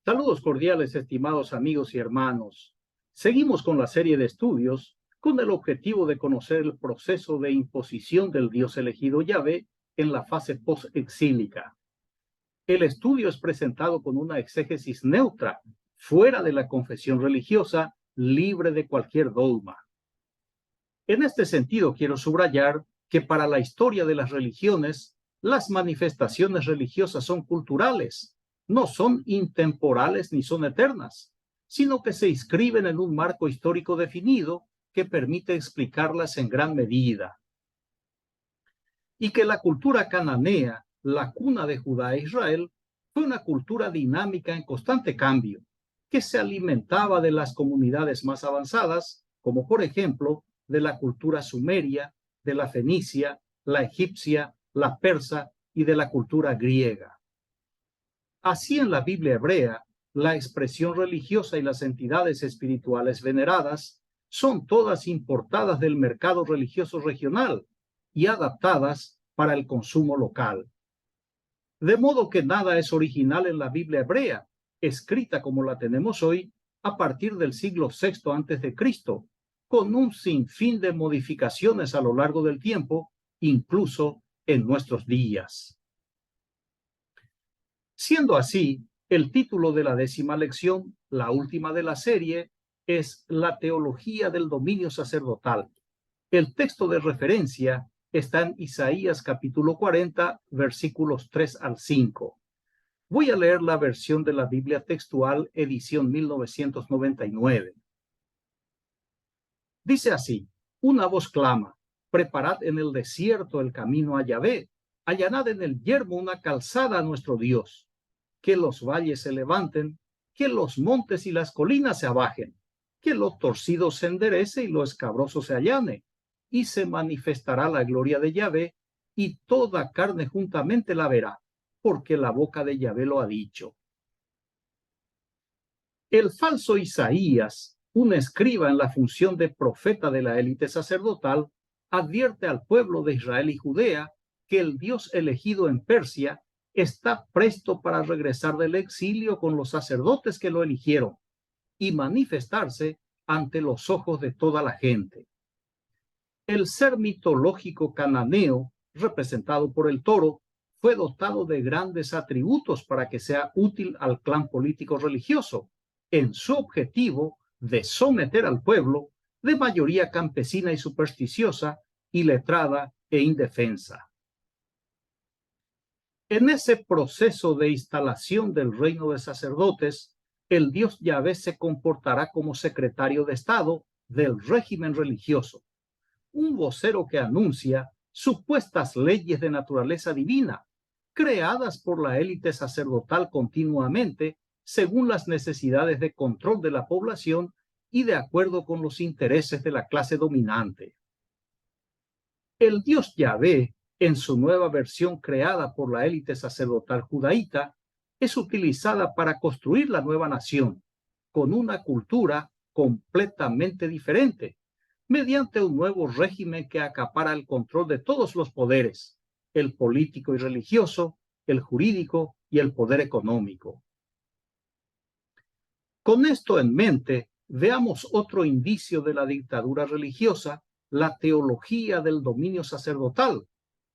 Saludos cordiales, estimados amigos y hermanos. Seguimos con la serie de estudios con el objetivo de conocer el proceso de imposición del Dios elegido Yahvé en la fase post-exílica. El estudio es presentado con una exégesis neutra, fuera de la confesión religiosa, libre de cualquier dogma. En este sentido, quiero subrayar que para la historia de las religiones, las manifestaciones religiosas son culturales, no son intemporales ni son eternas, sino que se inscriben en un marco histórico definido que permite explicarlas en gran medida. Y que la cultura cananea, la cuna de Judá e Israel, fue una cultura dinámica en constante cambio, que se alimentaba de las comunidades más avanzadas, como por ejemplo de la cultura sumeria, de la fenicia, la egipcia, la persa y de la cultura griega. Así en la Biblia hebrea, la expresión religiosa y las entidades espirituales veneradas son todas importadas del mercado religioso regional y adaptadas para el consumo local. De modo que nada es original en la Biblia hebrea, escrita como la tenemos hoy a partir del siglo VI a.C., con un sinfín de modificaciones a lo largo del tiempo, incluso en nuestros días. Siendo así, el título de la 10ª lección, la última de la serie, es La teología del dominio sacerdotal. El texto de referencia está en Isaías capítulo 40, versículos 3 al 5. Voy a leer la versión de la Biblia textual, edición 1999. Dice así: una voz clama, preparad en el desierto el camino a Yahvé, allanad en el yermo una calzada a nuestro Dios. Que los valles se levanten, que los montes y las colinas se abajen, que lo torcido se enderece y lo escabroso se allane, y se manifestará la gloria de Yahvé, y toda carne juntamente la verá, porque la boca de Yahvé lo ha dicho. El falso Isaías, un escriba en la función de profeta de la élite sacerdotal, advierte al pueblo de Israel y Judea que el Dios elegido en Persia está presto para regresar del exilio con los sacerdotes que lo eligieron y manifestarse ante los ojos de toda la gente. El ser mitológico cananeo, representado por el toro, fue dotado de grandes atributos para que sea útil al clan político religioso, en su objetivo de someter al pueblo de mayoría campesina y supersticiosa, iletrada e indefensa. En ese proceso de instalación del reino de sacerdotes, el Dios Yahvé se comportará como secretario de Estado del régimen religioso, un vocero que anuncia supuestas leyes de naturaleza divina, creadas por la élite sacerdotal continuamente según las necesidades de control de la población y de acuerdo con los intereses de la clase dominante. El Dios Yahvé, en su nueva versión creada por la élite sacerdotal judaíta, es utilizada para construir la nueva nación, con una cultura completamente diferente, mediante un nuevo régimen que acapara el control de todos los poderes, el político y religioso, el jurídico y el poder económico. Con esto en mente, veamos otro indicio de la dictadura religiosa, la teología del dominio sacerdotal,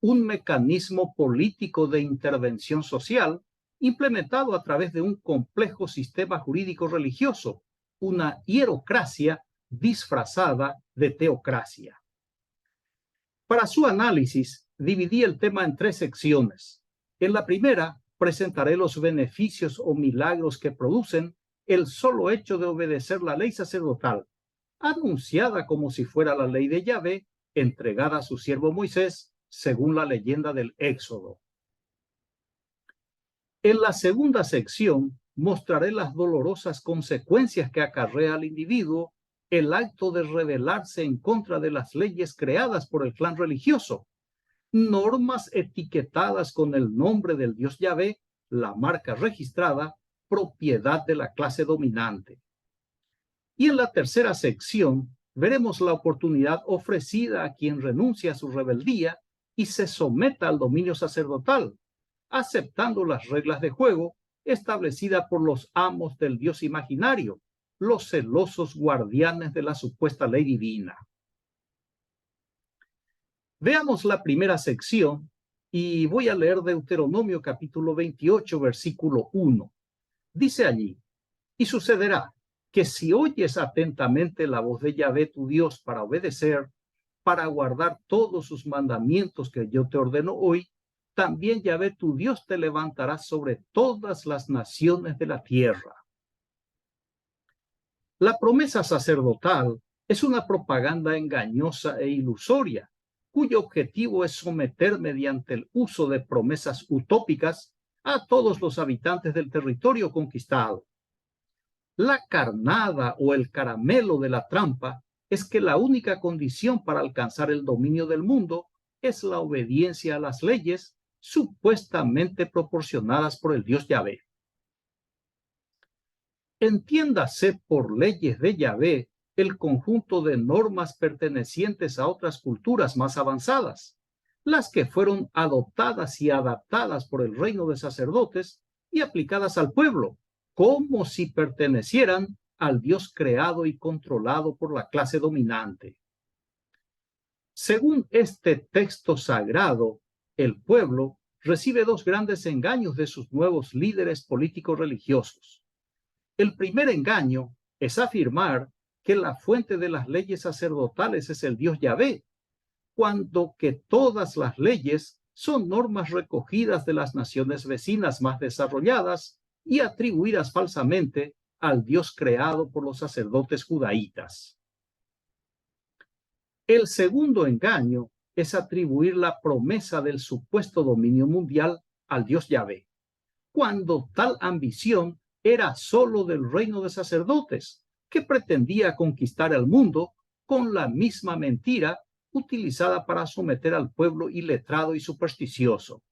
un mecanismo político de intervención social implementado a través de un complejo sistema jurídico religioso, una hierocracia disfrazada de teocracia. Para su análisis, dividí el tema en 3 secciones. En la primera, presentaré los beneficios o milagros que producen el solo hecho de obedecer la ley sacerdotal, anunciada como si fuera la ley de Yahvé, entregada a su siervo Moisés, según la leyenda del Éxodo. En la segunda sección, mostraré las dolorosas consecuencias que acarrea al individuo el acto de rebelarse en contra de las leyes creadas por el clan religioso, normas etiquetadas con el nombre del Dios Yahvé, la marca registrada, propiedad de la clase dominante. Y en la tercera sección veremos la oportunidad ofrecida a quien renuncia a su rebeldía y se someta al dominio sacerdotal, aceptando las reglas de juego establecida por los amos del Dios imaginario, los celosos guardianes de la supuesta ley divina. Veamos la primera sección y voy a leer Deuteronomio capítulo 28, versículo 1. Dice allí: y sucederá que si oyes atentamente la voz de Yahvé tu Dios para obedecer, para guardar todos sus mandamientos que yo te ordeno hoy, también Yahvé tu Dios te levantará sobre todas las naciones de la tierra. La promesa sacerdotal es una propaganda engañosa e ilusoria, cuyo objetivo es someter mediante el uso de promesas utópicas a todos los habitantes del territorio conquistado. La carnada o el caramelo de la trampa es que la única condición para alcanzar el dominio del mundo es la obediencia a las leyes supuestamente proporcionadas por el Dios Yahvé. Entiéndase por leyes de Yahvé el conjunto de normas pertenecientes a otras culturas más avanzadas, las que fueron adoptadas y adaptadas por el reino de sacerdotes y aplicadas al pueblo, como si pertenecieran al Dios creado y controlado por la clase dominante. Según este texto sagrado, el pueblo recibe dos grandes engaños de sus nuevos líderes políticos religiosos. El primer engaño es afirmar que la fuente de las leyes sacerdotales es el Dios Yahvé, cuando que todas las leyes son normas recogidas de las naciones vecinas más desarrolladas y atribuidas falsamente al Dios creado por los sacerdotes judaítas. El segundo engaño es atribuir la promesa del supuesto dominio mundial al Dios Yahvé, cuando tal ambición era solo del reino de sacerdotes, que pretendía conquistar el mundo con la misma mentira utilizada para someter al pueblo iletrado y supersticioso.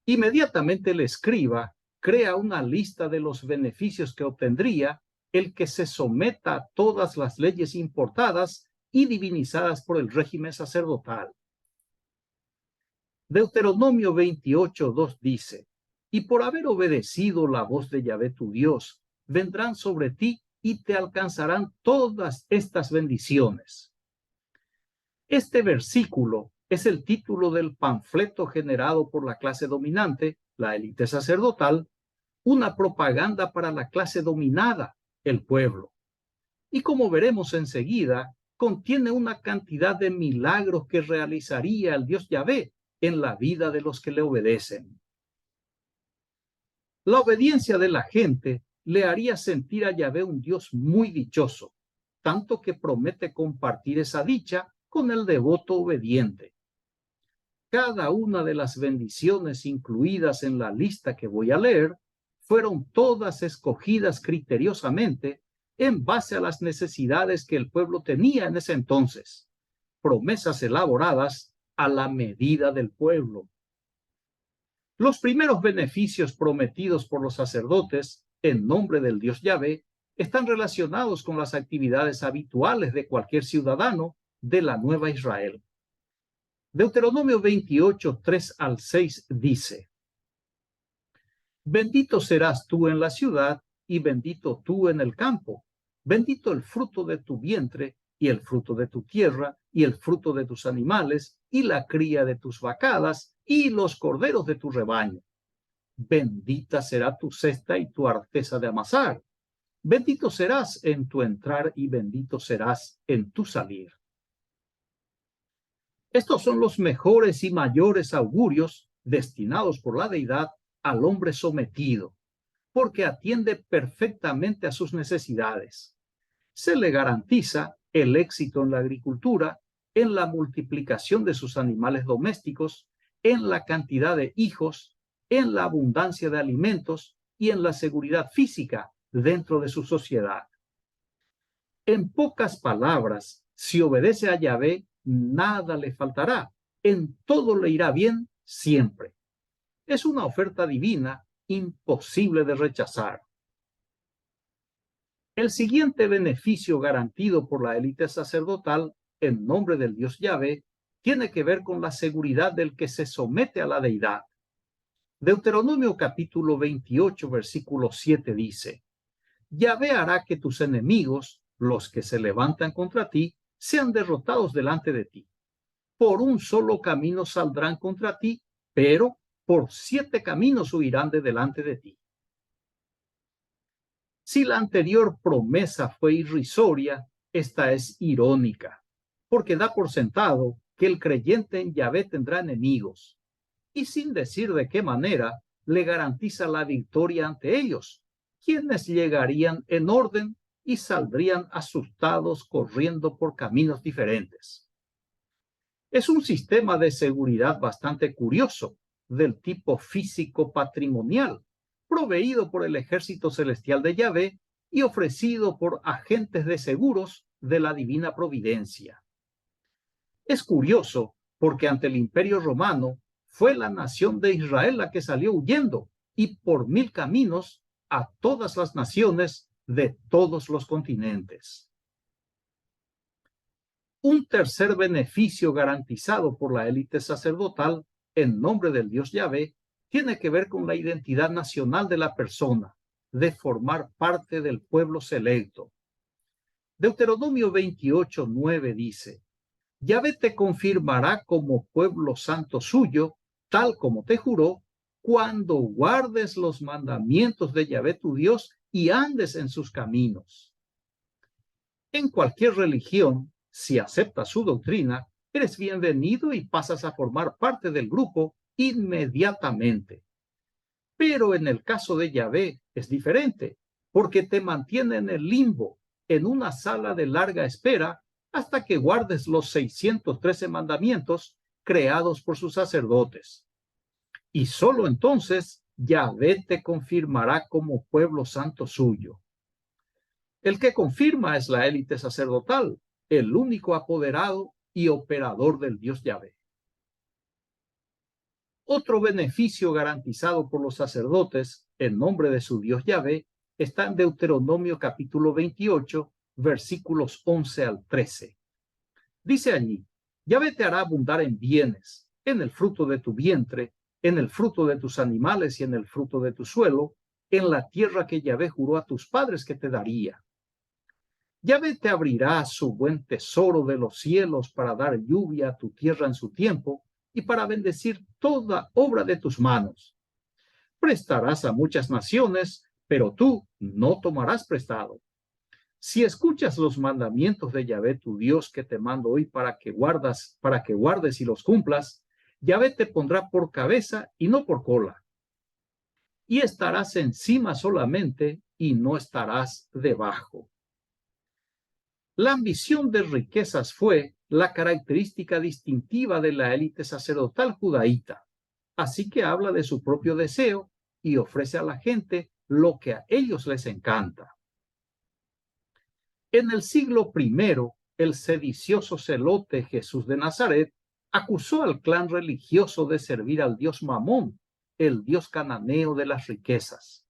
Inmediatamente el escriba crea una lista de los beneficios que obtendría el que se someta a todas las leyes importadas y divinizadas por el régimen sacerdotal. Deuteronomio 28:2 dice: y por haber obedecido la voz de Yahvé tu Dios, vendrán sobre ti y te alcanzarán todas estas bendiciones. Este versículo es el título del panfleto generado por la clase dominante, la élite sacerdotal, una propaganda para la clase dominada, el pueblo. Y como veremos enseguida, contiene una cantidad de milagros que realizaría el Dios Yahvé en la vida de los que le obedecen. La obediencia de la gente le haría sentir a Yahvé un Dios muy dichoso, tanto que promete compartir esa dicha con el devoto obediente. Cada una de las bendiciones incluidas en la lista que voy a leer fueron todas escogidas criteriosamente en base a las necesidades que el pueblo tenía en ese entonces, promesas elaboradas a la medida del pueblo. Los primeros beneficios prometidos por los sacerdotes en nombre del Dios Yahvé están relacionados con las actividades habituales de cualquier ciudadano de la Nueva Israel. Deuteronomio 28, 3 al 6 dice: bendito serás tú en la ciudad y bendito tú en el campo. Bendito el fruto de tu vientre y el fruto de tu tierra y el fruto de tus animales y la cría de tus vacadas y los corderos de tu rebaño. Bendita será tu cesta y tu arteza de amasar. Bendito serás en tu entrar y bendito serás en tu salir. Estos son los mejores y mayores augurios destinados por la deidad al hombre sometido, porque atiende perfectamente a sus necesidades. Se le garantiza el éxito en la agricultura, en la multiplicación de sus animales domésticos, en la cantidad de hijos, en la abundancia de alimentos y en la seguridad física dentro de su sociedad. En pocas palabras, si obedece a Yahvé, nada le faltará, en todo le irá bien siempre. Es una oferta divina imposible de rechazar. El siguiente beneficio garantido por la élite sacerdotal en nombre del Dios Yahvé tiene que ver con la seguridad del que se somete a la deidad. Deuteronomio capítulo 28, versículo 7 dice: Yahvé hará que tus enemigos, los que se levantan contra ti, sean derrotados delante de ti. Por un solo camino saldrán contra ti, pero por 7 caminos huirán de delante de ti. Si la anterior promesa fue irrisoria, esta es irónica, porque da por sentado que el creyente en Yahvé tendrá enemigos, y sin decir de qué manera le garantiza la victoria ante ellos, quienes llegarían en orden y saldrían asustados corriendo por caminos diferentes. Es un sistema de seguridad bastante curioso, del tipo físico patrimonial, proveído por el ejército celestial de Yahvé y ofrecido por agentes de seguros de la divina providencia. Es curioso porque ante el Imperio Romano fue la nación de Israel la que salió huyendo y por 1000 caminos a todas las naciones de todos los continentes. Un tercer beneficio garantizado por la élite sacerdotal en nombre del Dios Yahvé tiene que ver con la identidad nacional de la persona, de formar parte del pueblo selecto. Deuteronomio 28, 9 dice: Yahvé te confirmará como pueblo santo suyo, tal como te juró, cuando guardes los mandamientos de Yahvé tu Dios y andes en sus caminos. En cualquier religión, si aceptas su doctrina, eres bienvenido y pasas a formar parte del grupo inmediatamente. Pero en el caso de Yahvé es diferente, porque te mantiene en el limbo, en una sala de larga espera, hasta que guardes los 613 mandamientos creados por sus sacerdotes. Y solo entonces Yahvé te confirmará como pueblo santo suyo. El que confirma es la élite sacerdotal, el único apoderado y operador del Dios Yahvé. Otro beneficio garantizado por los sacerdotes en nombre de su Dios Yahvé está en Deuteronomio capítulo 28, versículos 11 al 13. Dice allí: Yahvé te hará abundar en bienes, en el fruto de tu vientre, en el fruto de tus animales y en el fruto de tu suelo, en la tierra que Yahvé juró a tus padres que te daría. Yahvé te abrirá su buen tesoro de los cielos para dar lluvia a tu tierra en su tiempo y para bendecir toda obra de tus manos. Prestarás a muchas naciones, pero tú no tomarás prestado. Si escuchas los mandamientos de Yahvé tu Dios que te mando hoy para que guardes y los cumplas, Yahvé te pondrá por cabeza y no por cola. Y estarás encima solamente y no estarás debajo. La ambición de riquezas fue la característica distintiva de la élite sacerdotal judaíta, así que habla de su propio deseo y ofrece a la gente lo que a ellos les encanta. En el siglo I, el sedicioso celote Jesús de Nazaret acusó al clan religioso de servir al dios Mamón, el dios cananeo de las riquezas.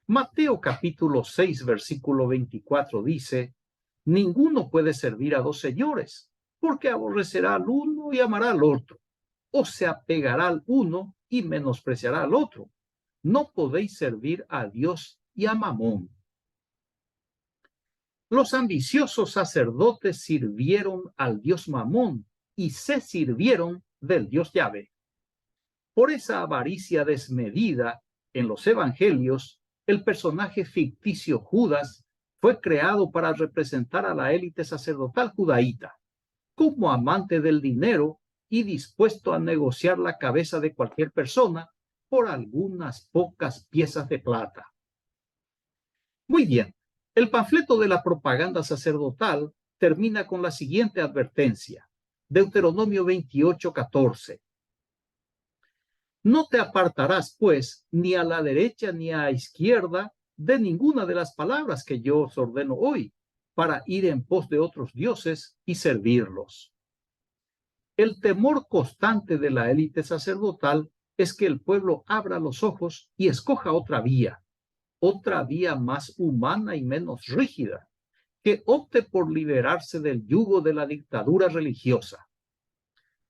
Mateo capítulo 6, versículo 24 dice: Ninguno puede servir a 2 señores, porque aborrecerá al uno y amará al otro, o se apegará al uno y menospreciará al otro. No podéis servir a Dios y a Mamón. Los ambiciosos sacerdotes sirvieron al dios Mamón y se sirvieron del dios Yahvé. Por esa avaricia desmedida, en los evangelios, el personaje ficticio Judas fue creado para representar a la élite sacerdotal judaíta, como amante del dinero y dispuesto a negociar la cabeza de cualquier persona por algunas pocas piezas de plata. Muy bien, el panfleto de la propaganda sacerdotal termina con la siguiente advertencia. Deuteronomio 28, 14. No te apartarás, pues, ni a la derecha ni a la izquierda de ninguna de las palabras que yo os ordeno hoy, para ir en pos de otros dioses y servirlos. El temor constante de la élite sacerdotal es que el pueblo abra los ojos y escoja otra vía más humana y menos rígida, que opte por liberarse del yugo de la dictadura religiosa.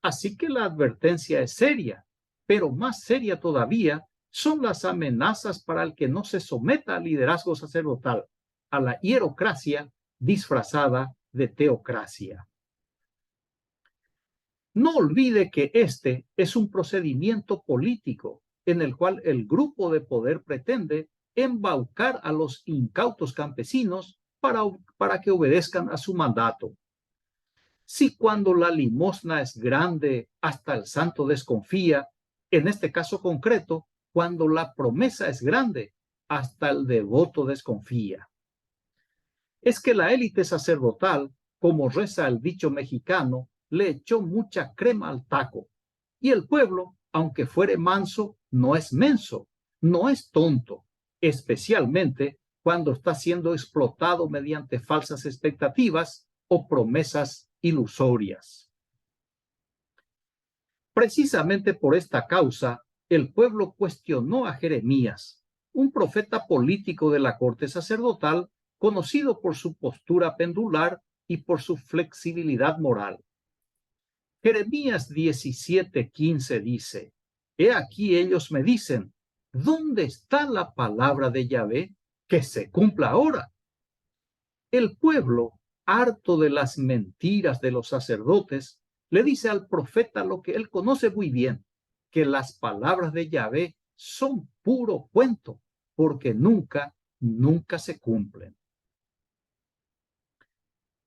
Así que la advertencia es seria pero más seria todavía son las amenazas para el que no se someta al liderazgo sacerdotal, a la hierocracia disfrazada de teocracia. No olvide que este es un procedimiento político en el cual el grupo de poder pretende embaucar a los incautos campesinos para que obedezcan a su mandato. Si cuando la limosna es grande, hasta el santo desconfía, en este caso concreto, cuando la promesa es grande, hasta el devoto desconfía. Es que la élite sacerdotal, como reza el dicho mexicano, le echó mucha crema al taco, y el pueblo, aunque fuere manso, no es menso, no es tonto, especialmente cuando está siendo explotado mediante falsas expectativas o promesas ilusorias. Precisamente por esta causa, el pueblo cuestionó a Jeremías, un profeta político de la corte sacerdotal, conocido por su postura pendular y por su flexibilidad moral. Jeremías 17:15 dice: He aquí ellos me dicen, ¿dónde está la palabra de Yahvé? Que se cumpla ahora. El pueblo, harto de las mentiras de los sacerdotes, le dice al profeta lo que él conoce muy bien, que las palabras de Yahvé son puro cuento, porque nunca se cumplen.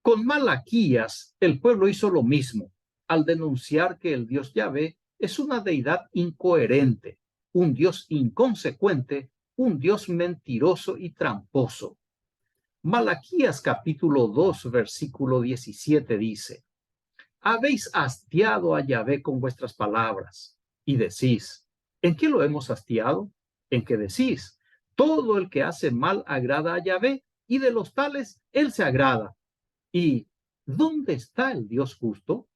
Con Malaquías, el pueblo hizo lo mismo, al denunciar que el Dios Yahvé es una deidad incoherente, un Dios inconsecuente, un Dios mentiroso y tramposo. Malaquías capítulo 2, versículo 17 dice: Habéis hastiado a Yahvé con vuestras palabras, y decís, ¿en qué lo hemos hastiado? En que decís, todo el que hace mal agrada a Yahvé, y de los tales él se agrada. ¿Y dónde está el Dios justo?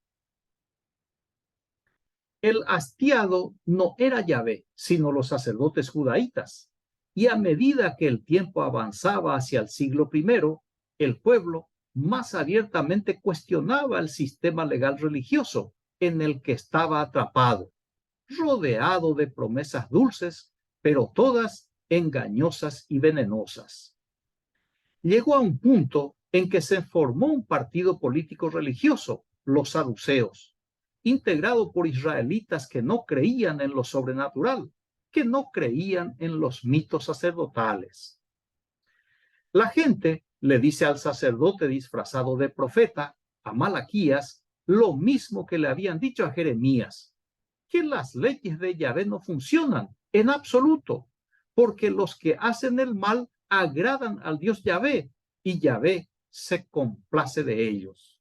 El hastiado no era Yahvé, sino los sacerdotes judaítas. Y a medida que el tiempo avanzaba hacia el siglo I, el pueblo más abiertamente cuestionaba el sistema legal religioso en el que estaba atrapado, rodeado de promesas dulces, pero todas engañosas y venenosas. Llegó a un punto en que se formó un partido político religioso, los saduceos, integrado por israelitas que no creían en lo sobrenatural, que no creían en los mitos sacerdotales. La gente le dice al sacerdote disfrazado de profeta, a Malaquías, lo mismo que le habían dicho a Jeremías, que las leyes de Yahvé no funcionan en absoluto, porque los que hacen el mal agradan al Dios Yahvé y Yahvé se complace de ellos.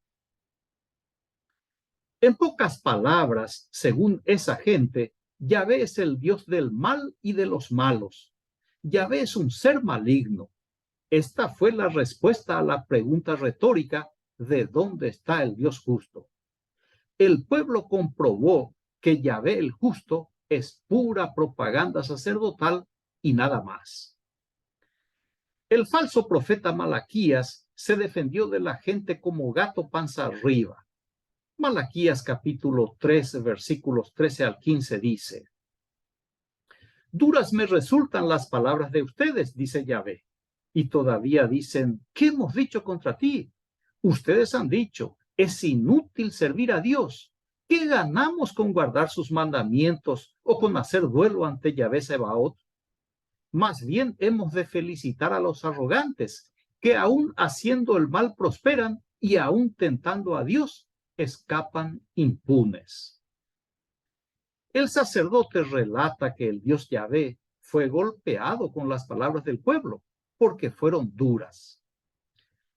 En pocas palabras, según esa gente, Yahvé es el Dios del mal y de los malos. Yahvé es un ser maligno. Esta fue la respuesta a la pregunta retórica de dónde está el Dios justo. El pueblo comprobó que Yahvé el justo es pura propaganda sacerdotal y nada más. El falso profeta Malaquías se defendió de la gente como gato panza arriba. Malaquías capítulo 3, versículos 13 al 15 dice: Duras me resultan las palabras de ustedes, dice Yahvé, y todavía dicen, ¿qué hemos dicho contra ti? Ustedes han dicho, es inútil servir a Dios. ¿Qué ganamos con guardar sus mandamientos o con hacer duelo ante Yahvé Sebaot? Más bien hemos de felicitar a los arrogantes, que aún haciendo el mal prosperan y aún tentando a Dios, escapan impunes. El sacerdote relata que el Dios Yahvé fue golpeado con las palabras del pueblo, porque fueron duras.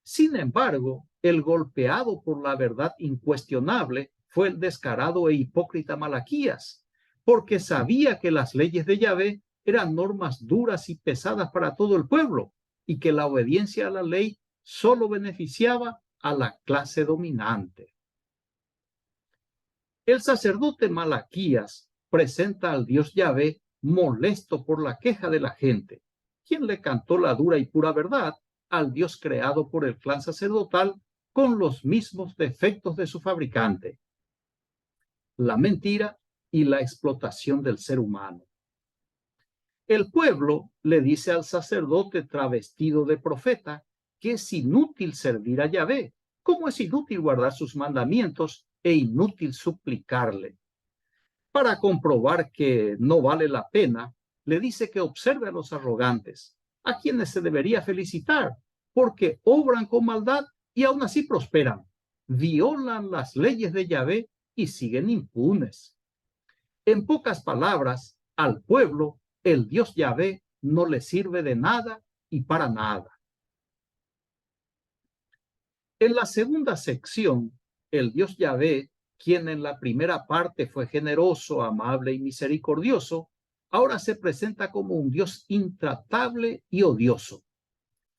Sin embargo, el golpeado por la verdad incuestionable fue el descarado e hipócrita Malaquías, porque sabía que las leyes de Yahvé eran normas duras y pesadas para todo el pueblo, y que la obediencia a la ley solo beneficiaba a la clase dominante. El sacerdote Malaquías presenta al Dios Yahvé molesto por la queja de la gente, quien le cantó la dura y pura verdad al Dios creado por el clan sacerdotal con los mismos defectos de su fabricante. La mentira y la explotación del ser humano. El pueblo le dice al sacerdote travestido de profeta que es inútil servir a Yahvé, como es inútil guardar sus mandamientos e inútil suplicarle. Para comprobar que no vale la pena, le dice que observe a los arrogantes, a quienes se debería felicitar, porque obran con maldad y aún así prosperan, violan las leyes de Yahvé y siguen impunes. En pocas palabras, al pueblo, el Dios Yahvé no le sirve de nada y para nada. En la segunda sección, el Dios Yahvé, quien en la primera parte fue generoso, amable y misericordioso, ahora se presenta como un Dios intratable y odioso.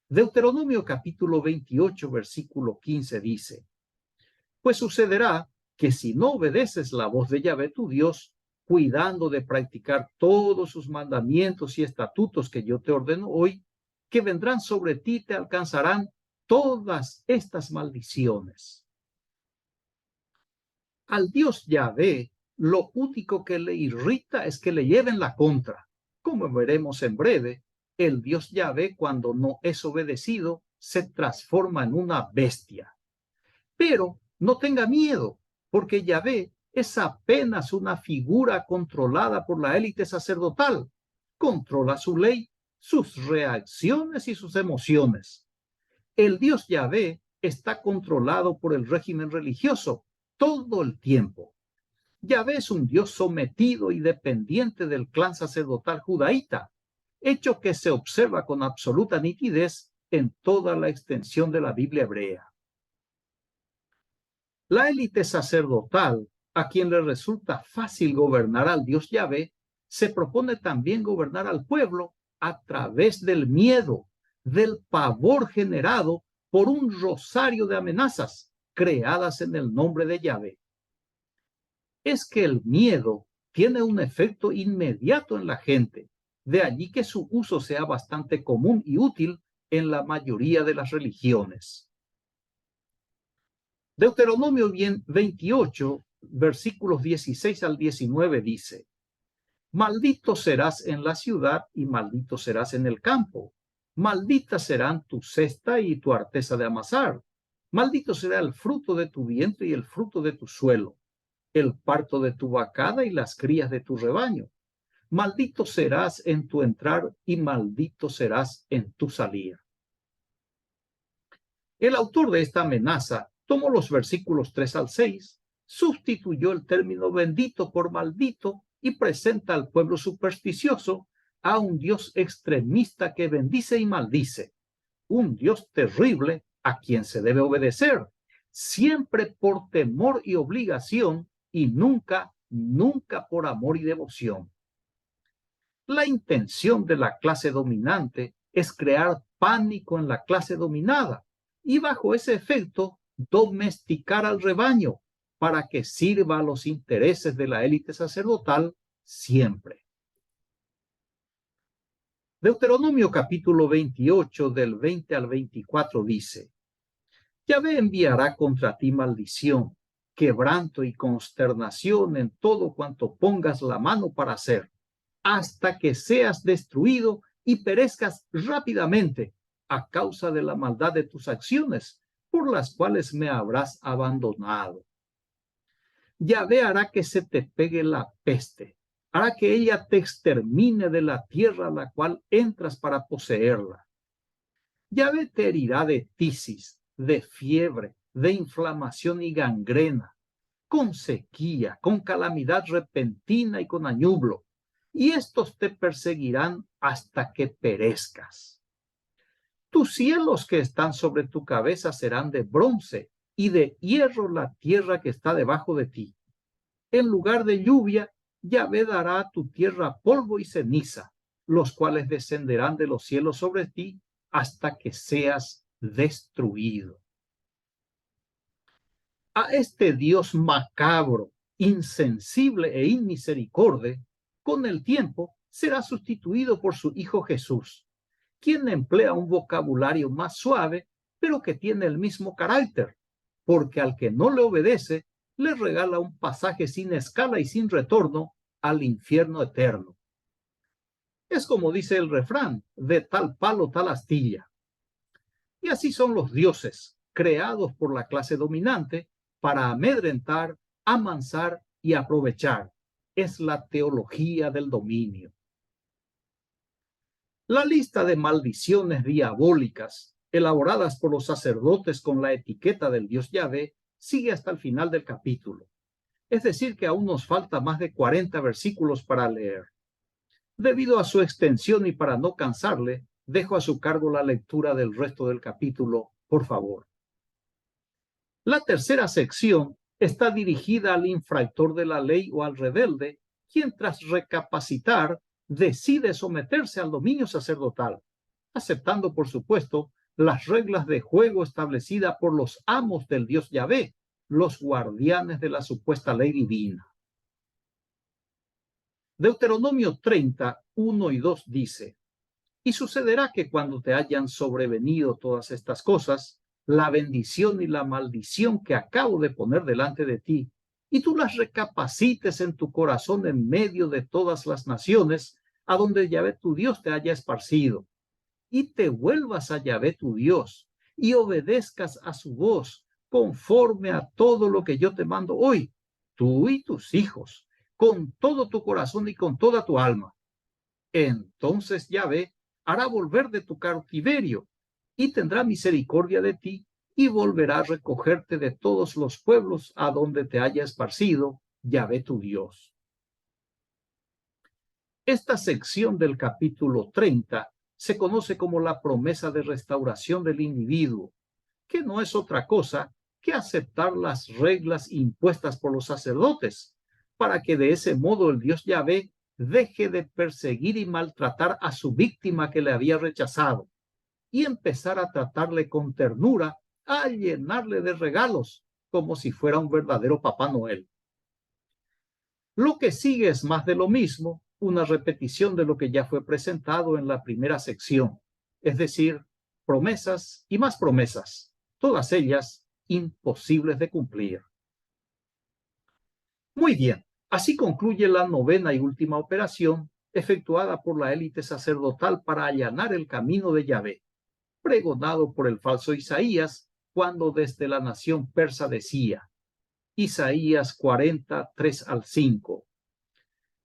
Deuteronomio capítulo 28, versículo 15 dice: Pues sucederá que si no obedeces la voz de Yahvé tu Dios, cuidando de practicar todos sus mandamientos y estatutos que yo te ordeno hoy, que vendrán sobre ti y te alcanzarán todas estas maldiciones. Al Dios Yahvé, lo único que le irrita es que le lleven la contra. Como veremos en breve, el Dios Yahvé, cuando no es obedecido, se transforma en una bestia. Pero no tenga miedo, porque Yahvé es apenas una figura controlada por la élite sacerdotal. Controla su ley, sus reacciones y sus emociones. El Dios Yahvé está controlado por el régimen religioso todo el tiempo. Yahvé es un Dios sometido y dependiente del clan sacerdotal judaíta, hecho que se observa con absoluta nitidez en toda la extensión de la Biblia hebrea. La élite sacerdotal, a quien le resulta fácil gobernar al Dios Yahvé, se propone también gobernar al pueblo a través del miedo, del pavor generado por un rosario de amenazas creadas en el nombre de Yahvé. Es que el miedo tiene un efecto inmediato en la gente, de allí que su uso sea bastante común y útil en la mayoría de las religiones. Deuteronomio 28, versículos 16 al 19 dice: Maldito serás en la ciudad y maldito serás en el campo. Malditas serán tu cesta y tu arteza de amasar. Maldito será el fruto de tu vientre y el fruto de tu suelo, el parto de tu vacada y las crías de tu rebaño. Maldito serás en tu entrar y maldito serás en tu salida. El autor de esta amenaza tomó los versículos 3 al 6, sustituyó el término bendito por maldito y presenta al pueblo supersticioso a un Dios extremista que bendice y maldice, un Dios terrible a quien se debe obedecer, siempre por temor y obligación y nunca por amor y devoción. La intención de la clase dominante es crear pánico en la clase dominada y bajo ese efecto domesticar al rebaño para que sirva a los intereses de la élite sacerdotal siempre. Deuteronomio capítulo 28 del 20 al 24 dice: Yahvé enviará contra ti maldición, quebranto y consternación en todo cuanto pongas la mano para hacer, hasta que seas destruido y perezcas rápidamente a causa de la maldad de tus acciones, por las cuales me habrás abandonado. Yahvé hará que se te pegue la peste, hará que ella te extermine de la tierra a la cual entras para poseerla. Yahvé te herirá de tisis, de fiebre, de inflamación y gangrena, con sequía, con calamidad repentina y con añublo, y estos te perseguirán hasta que perezcas. Tus cielos que están sobre tu cabeza serán de bronce, y de hierro la tierra que está debajo de ti. En lugar de lluvia, Yahvé dará a tu tierra polvo y ceniza, los cuales descenderán de los cielos sobre ti hasta que seas destruido. A este Dios macabro, insensible e inmisericorde, con el tiempo será sustituido por su Hijo Jesús, quien emplea un vocabulario más suave, pero que tiene el mismo carácter, porque al que no le obedece, le regala un pasaje sin escala y sin retorno al infierno eterno. Es como dice el refrán, de tal palo tal astilla. Y así son los dioses, creados por la clase dominante para amedrentar, amansar y aprovechar. Es la teología del dominio. La lista de maldiciones diabólicas elaboradas por los sacerdotes con la etiqueta del dios Yahvé sigue hasta el final del capítulo. Es decir, que aún nos falta más de 40 versículos para leer. Debido a su extensión y para no cansarle, dejo a su cargo la lectura del resto del capítulo, por favor. La tercera sección está dirigida al infractor de la ley o al rebelde, quien tras recapacitar decide someterse al dominio sacerdotal, aceptando, por supuesto, las reglas de juego establecidas por los amos del Dios Yahvé, los guardianes de la supuesta ley divina. Deuteronomio 30, 1 y 2 dice: Y sucederá que cuando te hayan sobrevenido todas estas cosas, la bendición y la maldición que acabo de poner delante de ti, y tú las recapacites en tu corazón en medio de todas las naciones, a donde Yahvé tu Dios te haya esparcido, y te vuelvas a Yahvé tu Dios, y obedezcas a su voz, conforme a todo lo que yo te mando hoy, tú y tus hijos, con todo tu corazón y con toda tu alma. Entonces Yahvé hará volver de tu cautiverio y tendrá misericordia de ti y volverá a recogerte de todos los pueblos a donde te haya esparcido Yahvé tu Dios. Esta sección del capítulo 30 se conoce como la promesa de restauración del individuo, que no es otra cosa que aceptar las reglas impuestas por los sacerdotes, para que de ese modo el Dios Yahvé deje de perseguir y maltratar a su víctima que le había rechazado y empezar a tratarle con ternura, a llenarle de regalos, como si fuera un verdadero Papá Noel. Lo que sigue es más de lo mismo, una repetición de lo que ya fue presentado en la primera sección, es decir, promesas y más promesas, todas ellas imposibles de cumplir. Muy bien, así concluye la novena y última operación efectuada por la élite sacerdotal para allanar el camino de Yahvé, pregonado por el falso Isaías cuando desde la nación persa decía, Isaías 40, 3 al 5.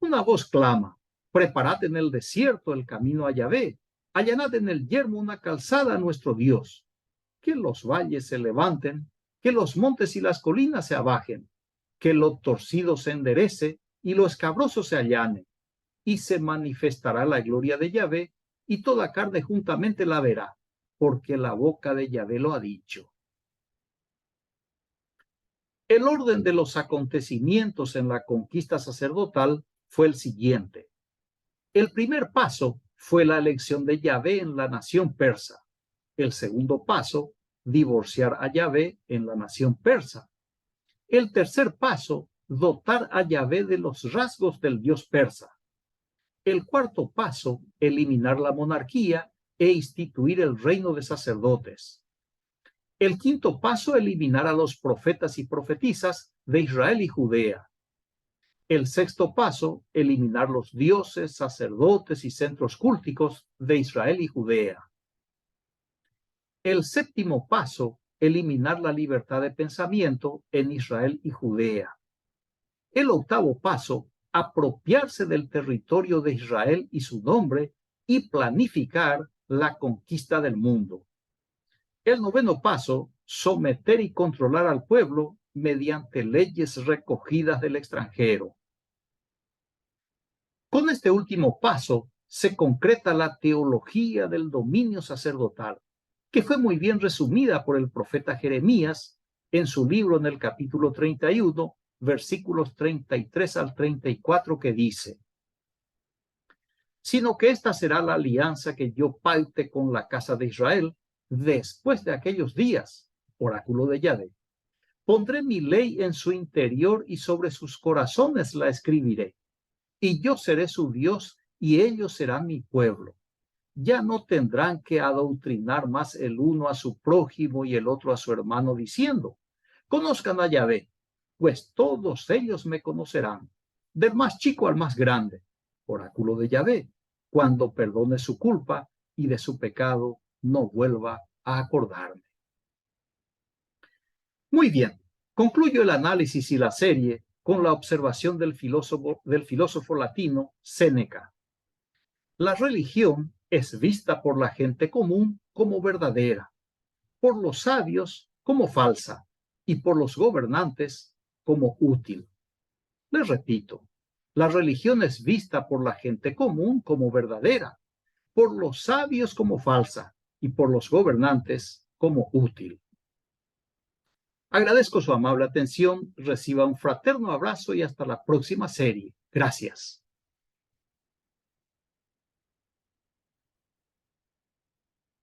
Una voz clama, preparad en el desierto el camino a Yahvé, allanad en el yermo una calzada a nuestro Dios. Que los valles se levanten, que los montes y las colinas se abajen, que lo torcido se enderece y lo escabroso se allane, y se manifestará la gloria de Yahvé, y toda carne juntamente la verá, porque la boca de Yahvé lo ha dicho. El orden de los acontecimientos en la conquista sacerdotal fue el siguiente. El primer paso fue la elección de Yahvé en la nación persa. El segundo paso, divorciar a Yahvé en la nación persa. El tercer paso, dotar a Yahvé de los rasgos del dios persa. El cuarto paso, eliminar la monarquía e instituir el reino de sacerdotes. El quinto paso, eliminar a los profetas y profetisas de Israel y Judea. El sexto paso, eliminar los dioses, sacerdotes y centros cúlticos de Israel y Judea. El séptimo paso, eliminar la libertad de pensamiento en Israel y Judea. El octavo paso, apropiarse del territorio de Israel y su nombre y planificar la conquista del mundo. El noveno paso, someter y controlar al pueblo mediante leyes recogidas del extranjero. Con este último paso se concreta la teología del dominio sacerdotal, que fue muy bien resumida por el profeta Jeremías en su libro en el capítulo 31, versículos 33 al 34, que dice: sino que esta será la alianza que yo paute con la casa de Israel después de aquellos días, oráculo de Yahvé. Pondré mi ley en su interior y sobre sus corazones la escribiré. Y yo seré su Dios y ellos serán mi pueblo. Ya no tendrán que adoctrinar más el uno a su prójimo y el otro a su hermano, diciendo: conozcan a Yahvé, pues todos ellos me conocerán, del más chico al más grande, oráculo de Yahvé, cuando perdone su culpa y de su pecado no vuelva a acordarme. Muy bien, concluyo el análisis y la serie con la observación del filósofo latino Séneca. La religión es vista por la gente común como verdadera, por los sabios como falsa y por los gobernantes como útil. Les repito, la religión es vista por la gente común como verdadera, por los sabios como falsa y por los gobernantes como útil. Agradezco su amable atención, reciba un fraterno abrazo y hasta la próxima serie. Gracias.